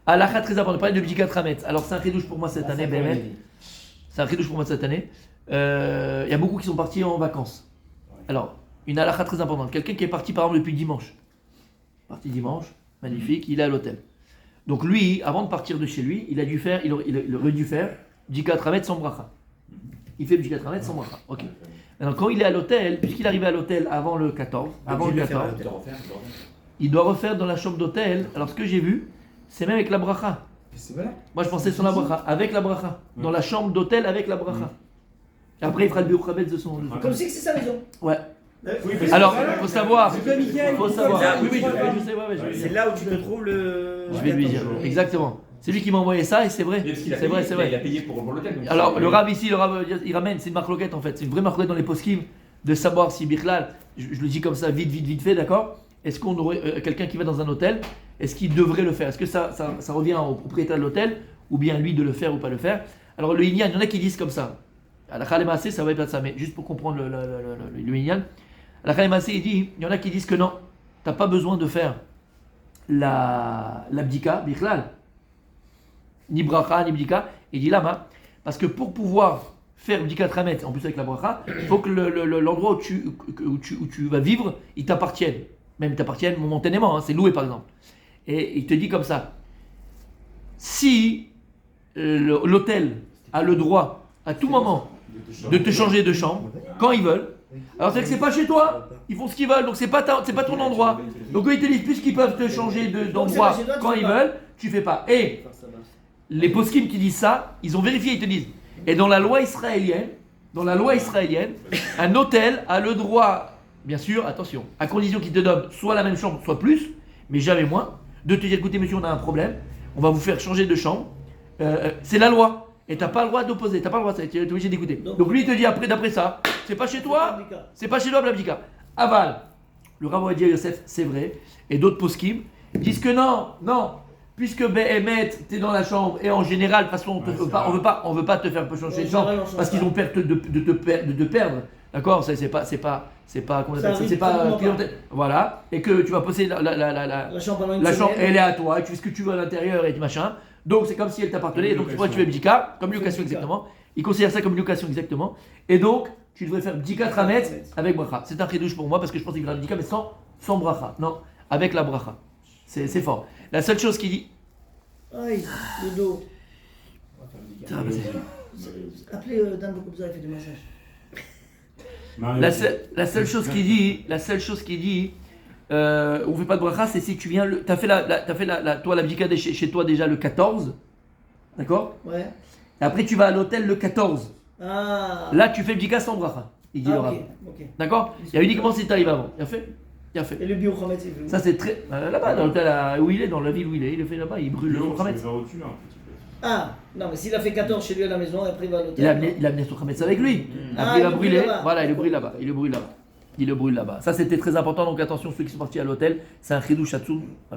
Halakha très important, on parlait de Bdikat Hametz. Alors c'est un chidouche pour moi cette année, Bémet. C'est un chidouche pour moi cette année. Il y a beaucoup qui sont partis en vacances. Alors, une halakha très importante. Quelqu'un qui est parti par exemple depuis dimanche. Parti dimanche, magnifique, il est à l'hôtel. Donc lui, avant de partir de chez lui, il aurait dû faire Bdikat Hametz sans bracha. Il fait Bdikat Hametz sans bracha. Ok. Maintenant, quand il est à l'hôtel, puisqu'il arrive à l'hôtel avant le 14, il doit refaire dans la chambre d'hôtel. Alors ce que j'ai vu, c'est même avec la bracha. Moi je pensais sur la bracha, avec la bracha. Dans la chambre d'hôtel avec la bracha. Et après il fera le biochabet de son. Comme si c'est sa maison. Ouais. Oui, alors, il faut savoir. Faut savoir. Oui, je sais, c'est là où tu te trouves le. Je vais lui dire. Exactement. C'est lui qui m'a envoyé ça et c'est vrai. C'est vrai. Il a payé pour l'hôtel. Alors, le Rav ici, il ramène, c'est une marloquette en fait. C'est une vraie marloquette dans les poskim de savoir si Bichlal, je le dis comme ça, vite fait, d'accord? Est-ce qu'on aurait quelqu'un qui va dans un hôtel, est-ce qu'il devrait le faire? Est-ce que ça revient au propriétaire de l'hôtel ou bien lui de le faire ou pas le faire? Alors, le Inyan, il y en a qui disent comme ça. À la Khalemassé, ça va être ça, mais juste pour comprendre le Inyan. À la Khalemassé, il y en a qui disent que non, tu n'as pas besoin de faire l'abdika, Bichlal. Ni bracha, ni bdika, et dit lama, parce que pour pouvoir faire bdikat hametz, en plus avec la bracha, il faut que l'endroit où tu vas vivre, il t'appartienne. Même il t'appartienne momentanément, hein, c'est loué par exemple. Et il te dit comme ça, si l'hôtel a le droit à tout moment de te changer de chambre, quand ils veulent, alors c'est que c'est pas chez toi, ils font ce qu'ils veulent, donc c'est pas ton endroit. Donc eux ils te disent, puisqu'ils peuvent te changer d'endroit quand ils veulent, tu fais pas. Et les poskim qui disent ça, ils ont vérifié, ils te disent. Et dans la loi israélienne, un hôtel a le droit, bien sûr, attention, à condition qu'il te donne soit la même chambre, soit plus, mais jamais moins, de te dire, écoutez monsieur, on a un problème, on va vous faire changer de chambre. C'est la loi. Et tu n'as pas le droit d'opposer, tu n'as pas le droit, tu es obligé d'écouter. Donc lui, il te dit, d'après ça, c'est pas chez toi, Blabdika. Aval, le Rav Ovadia Yosef, c'est vrai, et d'autres poskim disent que non. Puisque Behemet, t'es dans la chambre et en général, de toute façon, on veut pas te faire changer de chambre parce qu'ils ont peur de te perdre, d'accord? C'est pas comment on appelle ça, c'est pas clientèle, voilà. Et que tu vas posséder la chambre, elle est à toi, et tu fais ce que tu veux à l'intérieur et du machin. Donc c'est comme si elle t'appartenait. Et donc tu fais bdika comme location exactement. Ils considèrent ça comme location exactement. Et donc tu devrais faire bdika trametz avec bracha. C'est un chidouche pour moi parce que je pense qu'il va bdika mais sans bracha, non, avec la bracha. C'est fort. La seule chose qu'il dit. Aïe, le dos. Appelez Dan Bokobza, il fait du massage. La seule chose qu'il dit, on fait pas de bracha, c'est si tu viens, t'as fait toi la bdika chez toi déjà le 14, d'accord? Ouais. Et après tu vas à l'hôtel le 14. Ah. Là tu fais bdika sans bracha. Il dit ok. D'accord? Il y a uniquement si tu arrives avant. Il a fait. Et le bio-Khametz, c'est fait. Ça c'est très. Là-bas, dans l'hôtel où il est, dans la ville où il est, il le fait là-bas, il brûle le Khametz. Ah, non, mais s'il a fait 14 chez lui à la maison, et après il va à l'hôtel. Il a amené son Khametz avec lui. Après il a brûlé. Voilà, il le brûle là-bas. Ça c'était très important, donc attention, ceux qui sont partis à l'hôtel, c'est un chidouche Hatsoum. Voilà.